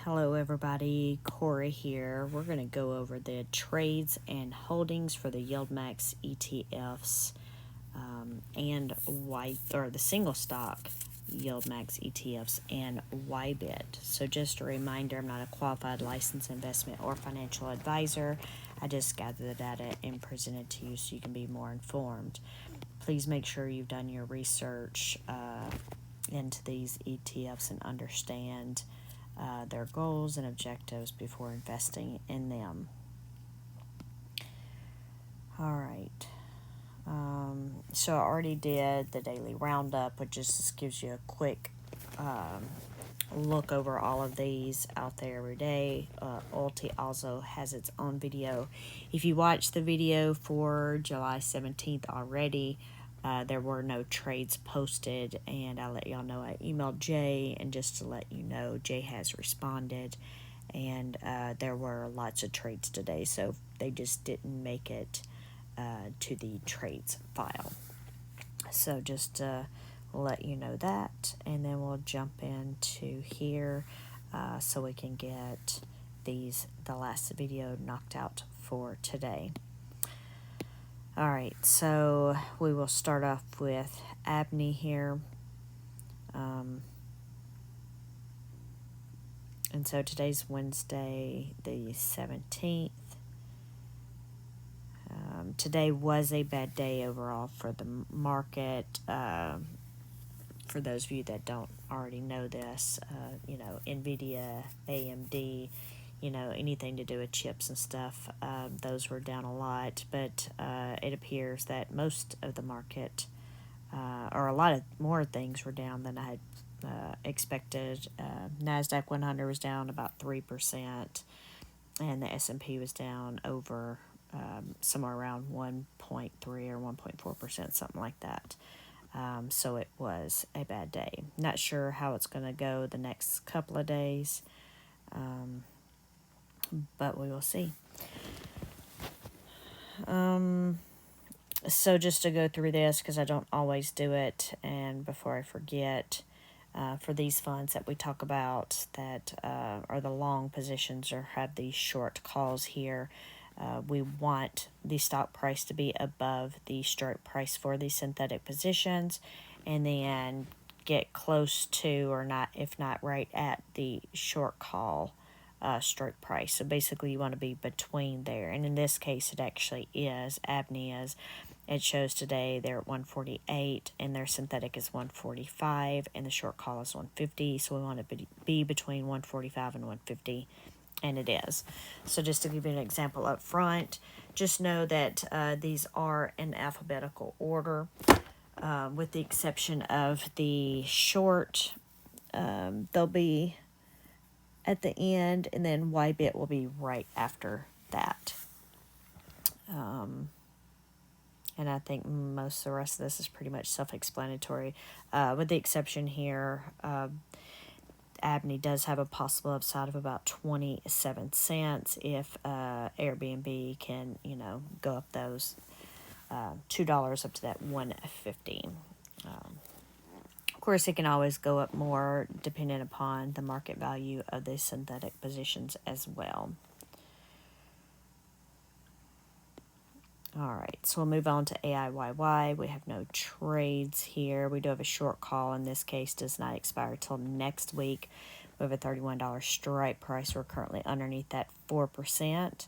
Hello everybody, Corey here. We're going to go over the trades and holdings for the YieldMax ETFs and the single stock YieldMax ETFs and YBIT. So just a reminder, I'm not a qualified licensed investment or financial advisor. I just gather the data and present it to you so you can be more informed. Please make sure you've done your research into these ETFs and understand their goals and objectives before investing in them. All right. So I already did the daily roundup, which just gives you a quick look over all of these out there every day. Ulti also has its own video. If you watched the video for July 17th already, there were no trades posted, and I'll let y'all know I emailed Jay, and just to let you know, Jay has responded, and there were lots of trades today, so they just didn't make it to the trades file. So just let you know that, and then we'll jump into here so we can get the last video knocked out for today. All right, so we will start off with Abney here. And so today's Wednesday, the 17th. Today was a bad day overall for the market. For those of you that don't already know this, NVIDIA, AMD, anything to do with chips and stuff, those were down a lot, but it appears that most of the market, or a lot of more things were down than I had expected. NASDAQ 100 was down about 3%, and the S&P was down over somewhere around 1.3 or 1.4%, something like that. So it was a bad day. Not sure how it's going to go the next couple of days, but we will see. So just to go through this, because I don't always do it, and before I forget, for these funds that we talk about that are the long positions or have these short calls here, we want the stock price to be above the strike price for the synthetic positions, and then get close to, or not, if not right at, the short call strike price. So basically you want to be between there, and in this case it actually is. Abney is. It shows today they're at 148, and their synthetic is 145, and the short call is 150. So we want to be between 145 and 150, and it is. So just to give you an example up front, just know that these are in alphabetical order, with the exception of the short. They'll be at the end, and then YBIT will be right after that. And I think most of the rest of this is pretty much self-explanatory, with the exception here, Abney does have a possible upside of about 27 cents if Airbnb can, go up those $2 up to that 150. Of course, it can always go up more depending upon the market value of the synthetic positions as well. All right, so we'll move on to AIYY. We have no trades here. We do have a short call. In this case, does not expire till next week. We have a $31 strike price. We're currently underneath that 4%,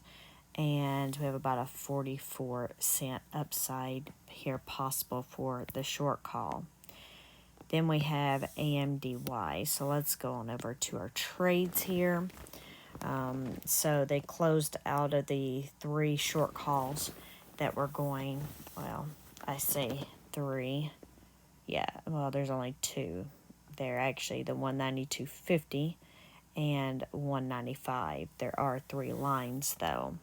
and we have about a 44-cent upside here possible for the short call. Then we have AMDY. So let's go on over to our trades here. So they closed out of the 3 short calls that were going, well, I say 3. Yeah, well, there's only 2 there, actually, the 192.50 and 195. There are 3 lines, though.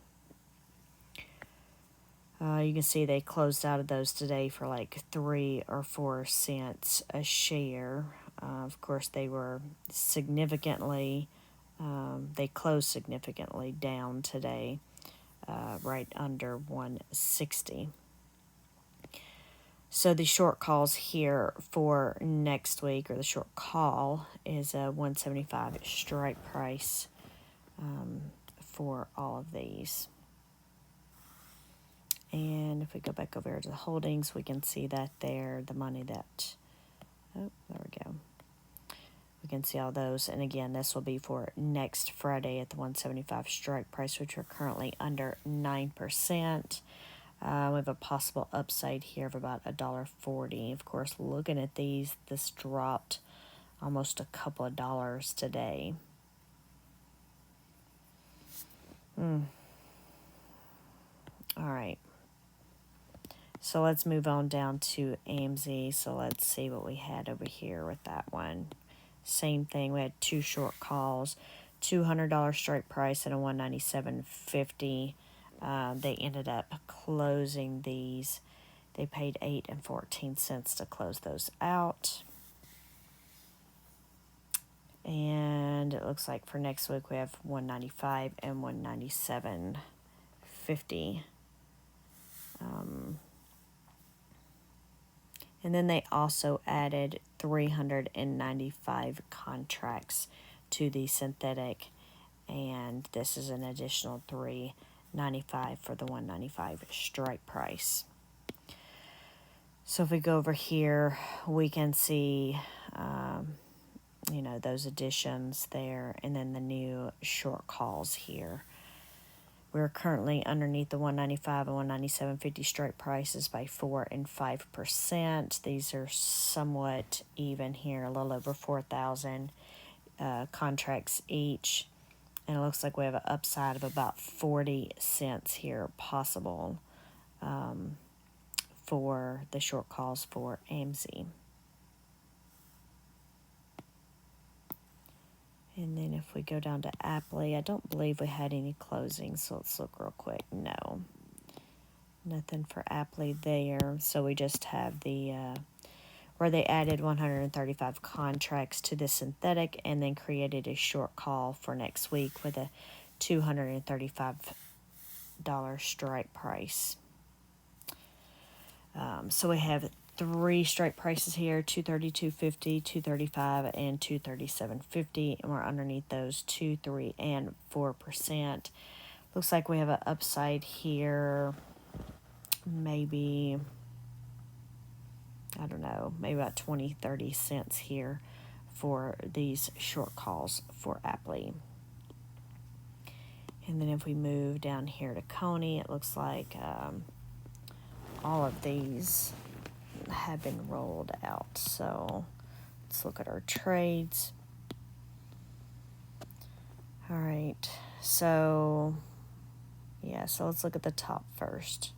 You can see they closed out of those today for like 3 or 4 cents a share. Of course, they were significantly, they closed significantly down today, right under 160. So the short calls here for next week, or the short call, is a 175 strike price for all of these. And if we go back over here to the holdings, we can see that there, the money that, oh, there we go. We can see all those. And again, this will be for next Friday at the 175 strike price, which are currently under 9%. We have a possible upside here of about $1.40. Of course, looking at these, this dropped almost a couple of dollars today. All right. So let's move on down to AMZ. So let's see what we had over here with that one. Same thing. We had two short calls, $200 strike price and a 197.50. They ended up closing these. They paid 8 and 14 cents to close those out. And it looks like for next week we have 195 and 197.50. And then they also added 395 contracts to the synthetic, and this is an additional 395 for the 195 strike price. So if we go over here, we can see, those additions there, and then the new short calls here. We're currently underneath the 195 and 197.50 strike prices by 4 and 5%. These are somewhat even here, a little over 4,000 contracts each. And it looks like we have an upside of about 40 cents here possible for the short calls for AMZ. And then if we go down to Aptly, I don't believe we had any closings, so let's look real quick. No, nothing for Aptly there. So we just have the where they added 135 contracts to the synthetic and then created a short call for next week with a $235 strike price. So we have three strike prices here, 232.50, 235, and 237.50, and we're underneath those 2, 3, and 4%. Looks like we have an upside here, maybe, I don't know, maybe about 20, 30 cents here for these short calls for Aptly. And then if we move down here to Coney, it looks like all of these have been rolled out. So let's look at our trades. All right, so let's look at the top first.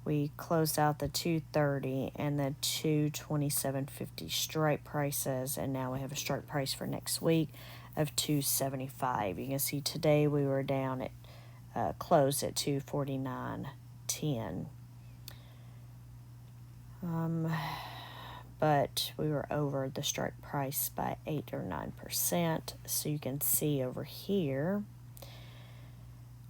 We closed out the 230 and the 227.50 strike prices, and now we have a strike price for next week of 275. You can see today we were down at closed at 249.10. But we were over the strike price by 8 or 9%. So you can see over here,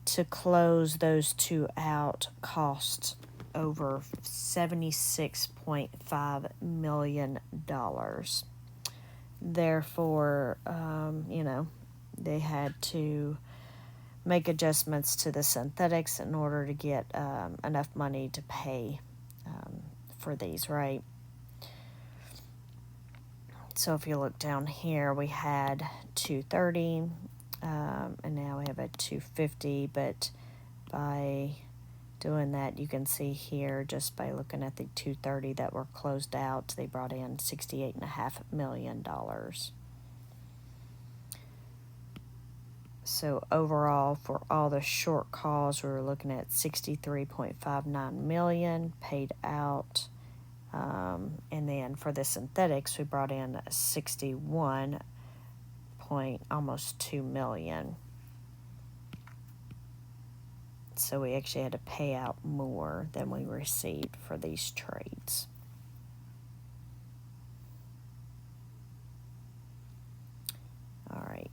to close those two out cost over $76.5 million. Therefore, they had to make adjustments to the synthetics in order to get enough money to pay for these, right? So if you look down here, we had 230, and now we have a 250, but by doing that, you can see here, just by looking at the 230 that were closed out, they brought in $68.5 million. So overall, for all the short calls, we were looking at $63.59 million paid out. And then for the synthetics, we brought in 61 point almost 2 million. So we actually had to pay out more than we received for these trades. All right.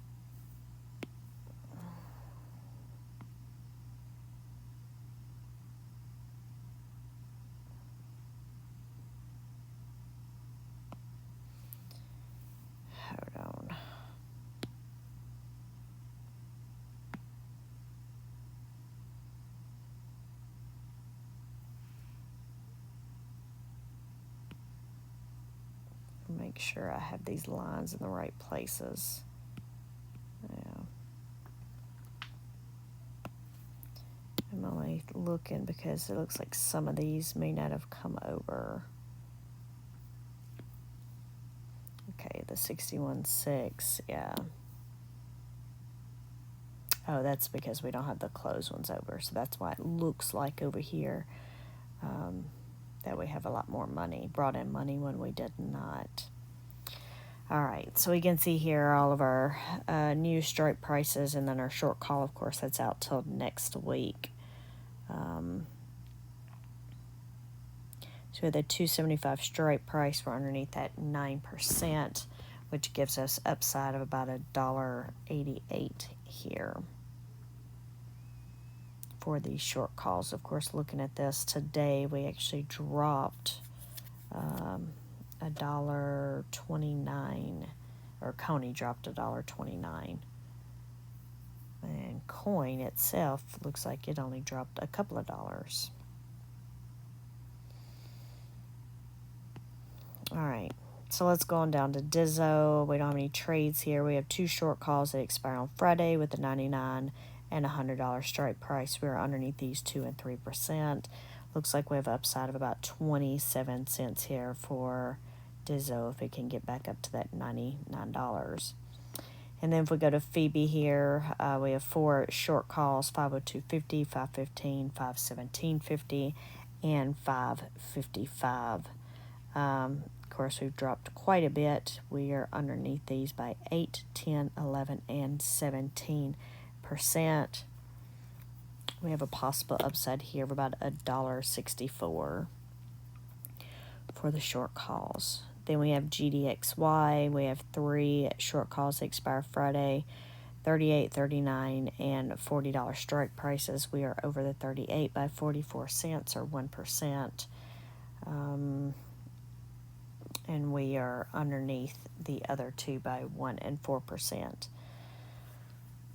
make sure I have these lines in the right places. Yeah. I'm only looking because it looks like some of these may not have come over. Okay, the 61.6, yeah. Oh, that's because we don't have the closed ones over, so that's why it looks like over here that we have a lot more money, brought in money when we did not. All right, so we can see here all of our new strike prices, and then our short call, of course, that's out till next week. So we have the 275 strike price. We're underneath that 9%, which gives us upside of about $1.88 here for these short calls. Of course, looking at this today, we actually dropped $1.29, or Coney dropped $1.29. And coin itself looks like it only dropped a couple of dollars. All right, so let's go on down to Dizzo. We don't have any trades here. We have two short calls that expire on Friday with a $99 and $100 strike price. We're underneath these 2 and 3%. Looks like we have upside of about 27 cents here for Dizzo if it can get back up to that $99. And then if we go to Phoebe here, we have four short calls, 502.50, 515, 517.50, and 555. Of course, we've dropped quite a bit. We are underneath these by 8, 10, 11, and 17%. We have a possible upside here of about $1.64 for the short calls. Then we have GDXY. We have three short calls that expire Friday, 38, 39, and $40 strike prices. We are over the 38 by 44 cents or 1%. And we are underneath the other two by 1 and 4%.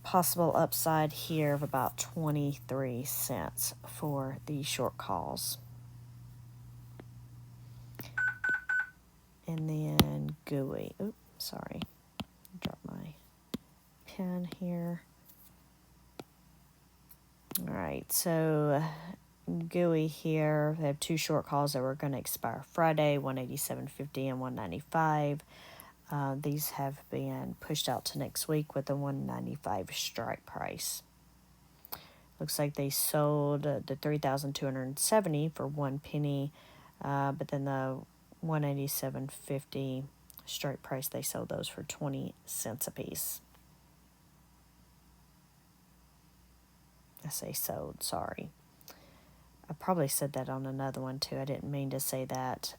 Possible upside here of about 23 cents for the short calls. And then GUI. Oops, sorry. Drop my pen here. All right, so GUI here. They have two short calls that were going to expire Friday, 187.50 and 195. These have been pushed out to next week with the 195 strike price. Looks like they sold the 3,270 for 1 penny, but then the 187.50 strike price, they sold those for 20 cents a piece. I say sold, sorry. I probably said that on another one too. I didn't mean to say that.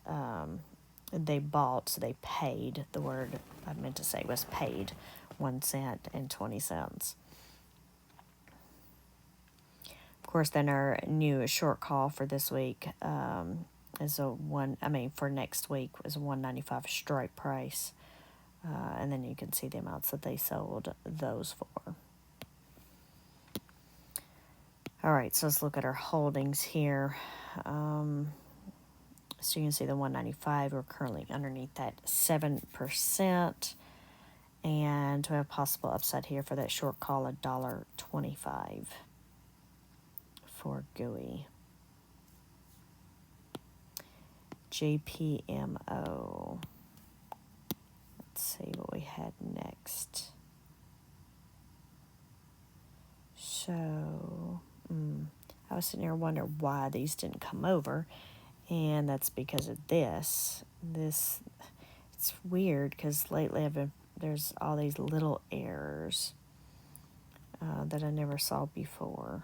They bought, so they paid. The word I meant to say was paid, 1 cent and 20 cents. Of course, then our new short call for this week is for next week was a 195 strike price. And then you can see the amounts that they sold those for. All right, so let's look at our holdings here. So you can see the 195, we're currently underneath that 7%. And we have possible upside here for that short call, $1.25 for GUI. JPMO. Let's see what we had next. So, I was sitting here wondering why these didn't come over, and that's because of this. It's weird because lately there's all these little errors that I never saw before.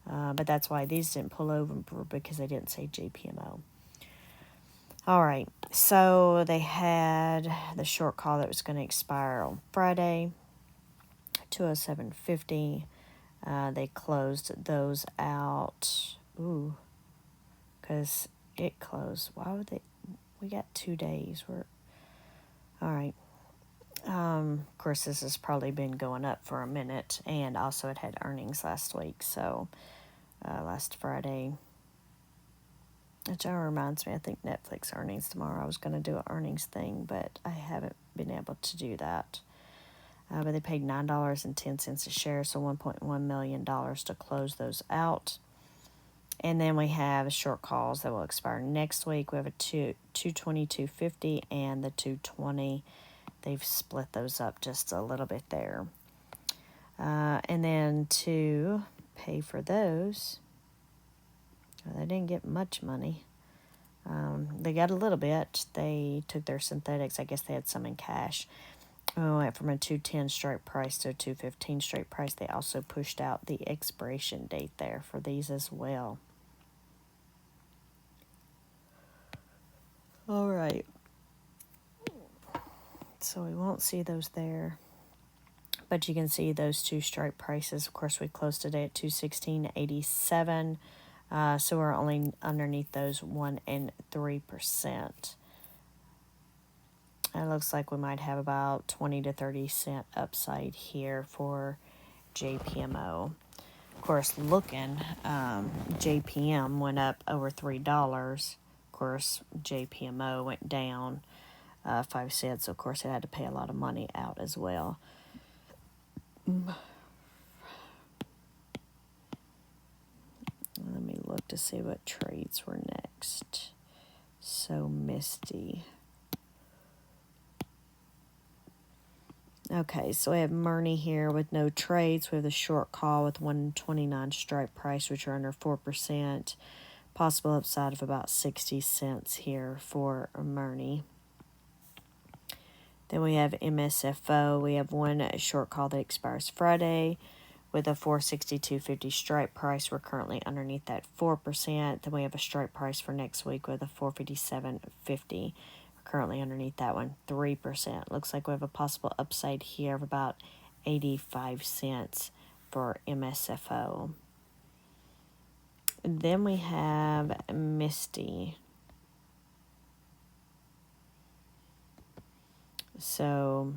But that's why these didn't pull over, because they didn't say JPMO. All right, so they had the short call that was going to expire on Friday, 207.50. They closed those out. Because it closed. Why would they? We got 2 days. All right. Of course, this has probably been going up for a minute, and also it had earnings last week, so last Friday. Which reminds me, I think Netflix earnings tomorrow. I was going to do an earnings thing, but I haven't been able to do that. But they paid $9.10 a share, so $1.1 million to close those out. And then we have short calls that will expire next week. We have a 222.50 and the 220. They've split those up just a little bit there. And then to pay for those, they didn't get much money. They got a little bit. They took their synthetics. I guess they had some in cash. We went from a 210 strike price to a 215 strike price. They also pushed out the expiration date there for these as well. All right. So we won't see those there. But you can see those two strike prices. Of course, we closed today at 216.87. So we're only underneath those 1% and 3%. It looks like we might have about 20 to 30 cent upside here for JPMO. Of course, looking, JPM went up over $3. Of course, JPMO went down 5 cents. Of course, it had to pay a lot of money out as well. Let me look to see what trades were next. So misty. Okay, so we have Murney here with no trades. We have the short call with 129 strike price, which are under 4%. Possible upside of about 60 cents here for Murney. Then we have MSFO. We have one short call that expires Friday with a 462.50 strike price. We're currently underneath that 4%. Then we have a strike price for next week with a 457.50. We're currently underneath that one, 3%. Looks like we have a possible upside here of about 85 cents for MSFO. And then we have Misty. So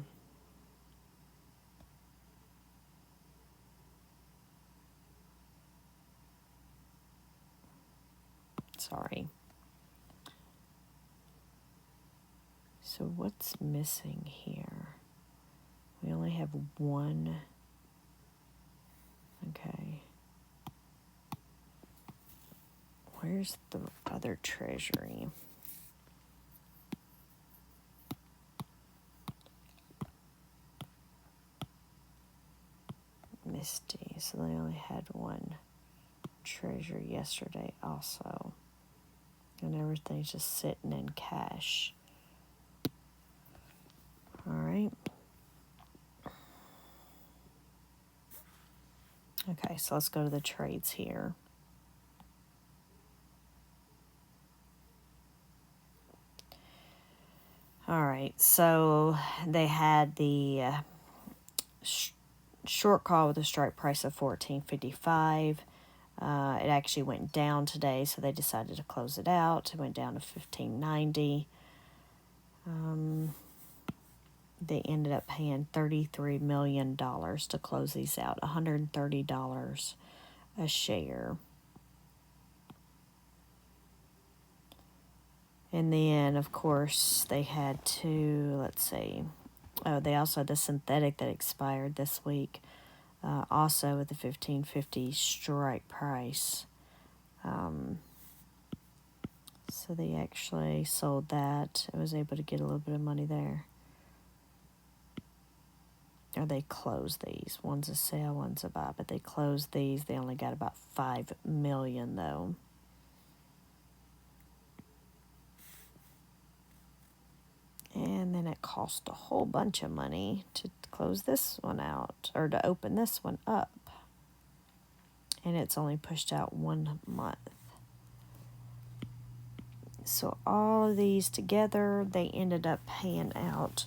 sorry. So what's missing here? We only have one. Okay. Where's the other treasury? Misty. So they only had one treasury yesterday also. And everything's just sitting in cash. All right. Okay, so let's go to the trades here. All right, so they had the short call with a strike price of $14.55. It actually went down today, so they decided to close it out. It went down to $15.90. They ended up paying $33 million to close these out, $130 a share. And then, of course, they had to, let's see, they also had the synthetic that expired this week, also with the $15.50 strike price. So they actually sold that. I was able to get a little bit of money there. Or they closed these. One's a sale, one's a buy, but they closed these. They only got about $5 million though. And then it cost a whole bunch of money to close this one out, or to open this one up. And it's only pushed out 1 month. So all of these together, they ended up paying out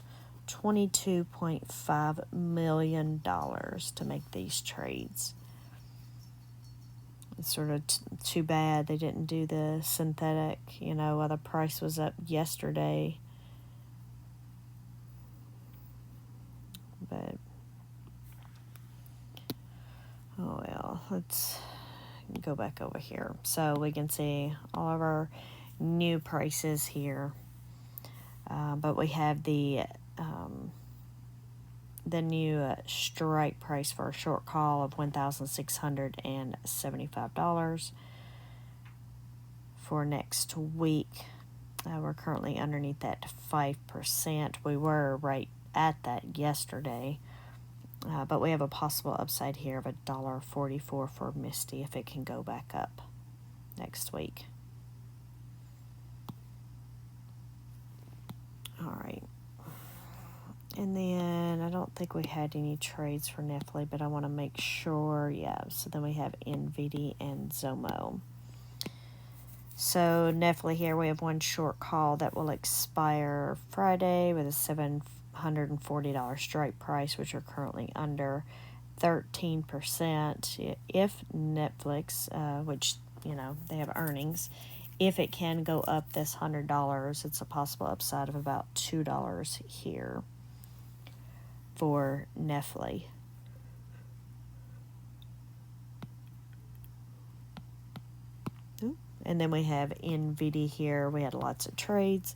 $22.5 million to make these trades. It's sort of too bad they didn't do the synthetic, while the price was up yesterday. But, oh well, let's go back over here. So we can see all of our new prices here. But we have the new strike price for a short call of $1,675 for next week. We're currently underneath that 5%. We were right at that yesterday. But we have a possible upside here of $1.44 for Misty if it can go back up next week. All right. And then I don't think we had any trades for Netflix, but I want to make sure. Yeah, so then we have NVIDIA and Zomo. So Netflix here, we have one short call that will expire Friday with a $740 strike price, which are currently under 13%. If Netflix, which, they have earnings, if it can go up this $100, it's a possible upside of about $2 here for Netflix. And then we have NVIDIA here. We had lots of trades.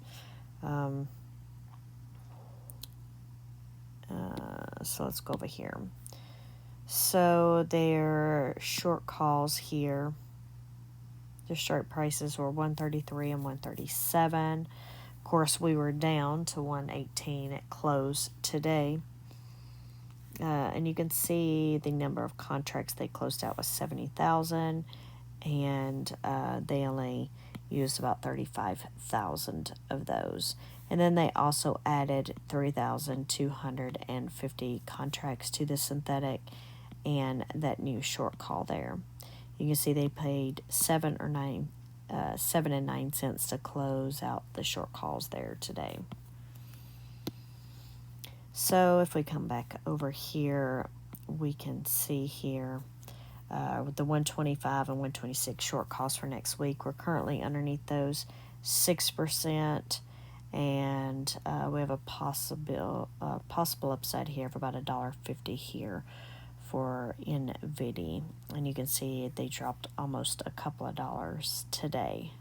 So let's go over here. So their short calls here, their strike prices were 133 and 137. Of course, we were down to 118 at close today. And you can see the number of contracts they closed out was 70,000, and they only used about 35,000 of those. And then they also added 3,250 contracts to the synthetic and that new short call there. You can see they paid 7 and 9 cents to close out the short calls there today. So if we come back over here, we can see here with the 125 and 126 short calls for next week. We're currently underneath those 6%, and we have a possible upside here of about $1.50 here for NVIDIA. And you can see they dropped almost a couple of dollars today.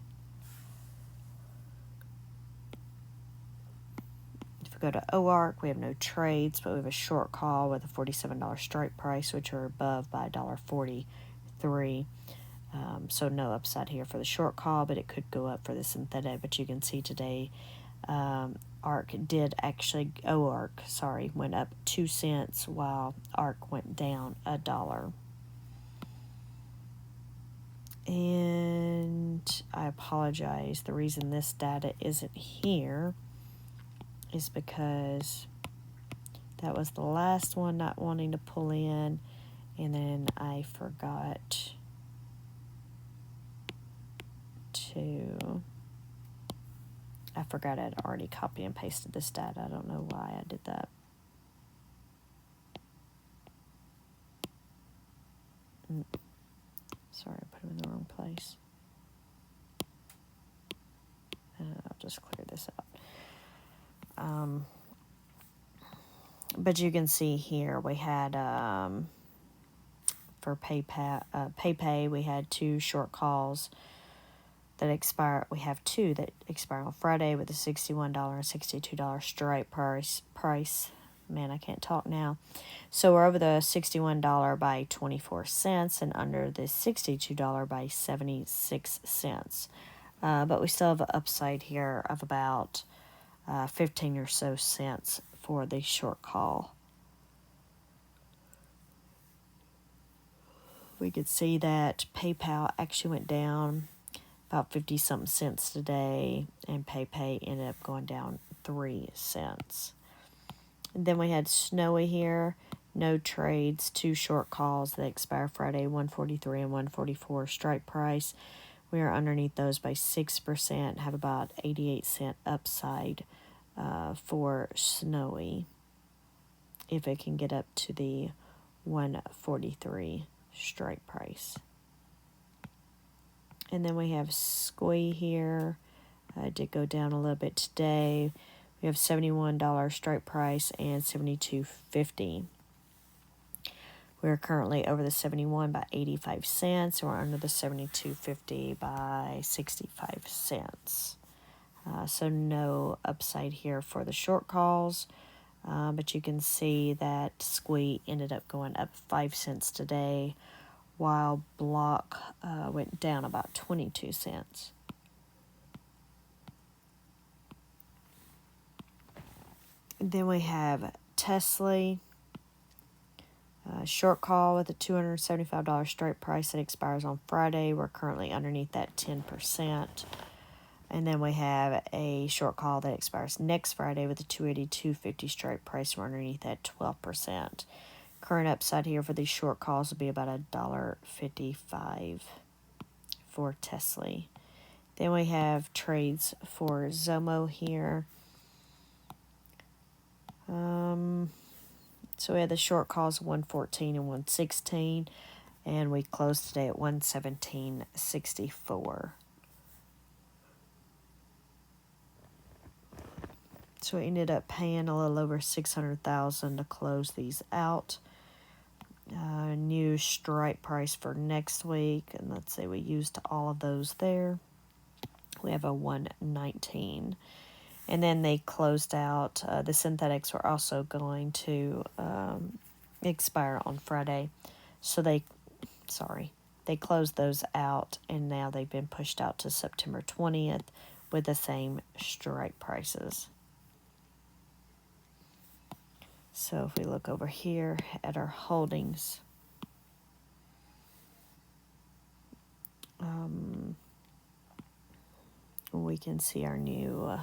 Go to OARC, we have no trades, but we have a short call with a $47 strike price, which are above by $1.43. So no upside here for the short call, but it could go up for the synthetic. But you can see today, OARC went up 2 cents, while ARC went down $1. And I apologize, the reason this data isn't here is because that was the last one not wanting to pull in, and then I forgot I'd already copied and pasted this data. I don't know why I did that. Sorry, I put them in the wrong place. I'll just clear this out. But you can see here we had for PayPay we had 2 short calls that expire. We have 2 that expire on Friday with a $61 and $62 strike price. Man, I can't talk now. So we're over the $61 by 24 cents and under the $62 by 76 cents. But we still have an upside here of about 15 or so cents for the short call. We could see that PayPal actually went down about 50-something cents today, and PayPay ended up going down 3 cents. And then we had Snowy here, no trades, 2 short calls that expire Friday, 143 and 144 strike price. We are underneath those by 6%, have about 88-cent upside for Snowy if it can get up to the 143 strike price. And then we have Squee here. It did go down a little bit today. We have $71 strike price and $72.50. We're currently over the 71 by 85 cents. We're under the 72.50 by 65 cents. So no upside here for the short calls. But you can see that SQUE ended up going up 5 cents today, while block went down about 22 cents. Then we have Tesla. Short call with a $275 strike price that expires on Friday. We're currently underneath that 10%. And then we have a short call that expires next Friday with a $282.50 strike price. We're underneath that 12%. Current upside here for these short calls will be about $1.55 for Tesla. Then we have trades for Zomo here. So we had the short calls 114 and 116, and we closed today at 117.64. So we ended up paying a little over $600,000 to close these out. New strike price for next week, and let's say we used all of those there. We have a 119. And then they closed out, the synthetics were also going to expire on Friday. So they closed those out, and now they've been pushed out to September 20th with the same strike prices. So if we look over here at our holdings, we can see our new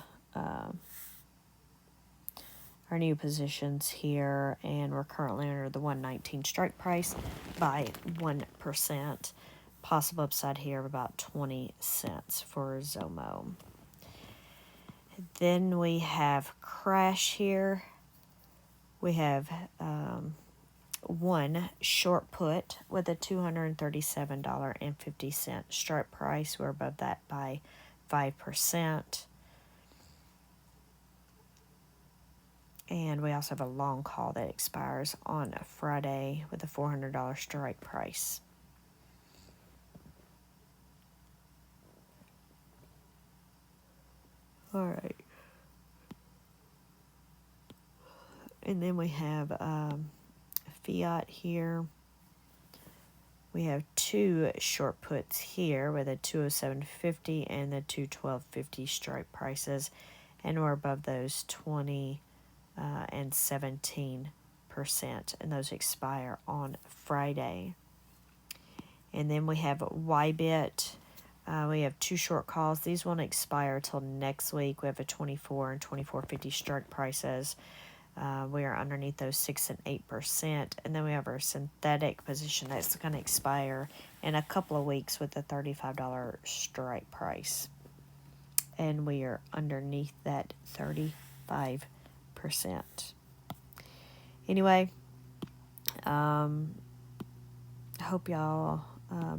positions here, and we're currently under the 119 strike price by 1%. Possible upside here of about 20 cents for Zomo. Then we have Crash here. We have one short put with a $237.50 strike price. We're above that by 5%. And we also have a long call that expires on a Friday with a $400 strike price. All right. And then we have FIAT here. We have two short puts here with a 207.50 and the 212.50 strike prices. And we're above those 20 and 17%, and those expire on Friday. And then we have YBIT. We have two short calls. These won't expire till next week. We have a 24 and 24.50 strike prices. We are underneath those 6 and 8%, and then we have our synthetic position that's going to expire in a couple of weeks with a $35 strike price, and we are underneath that 35%. Anyway, I hope y'all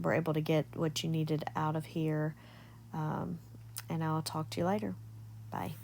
were able to get what you needed out of here, and I'll talk to you later. Bye.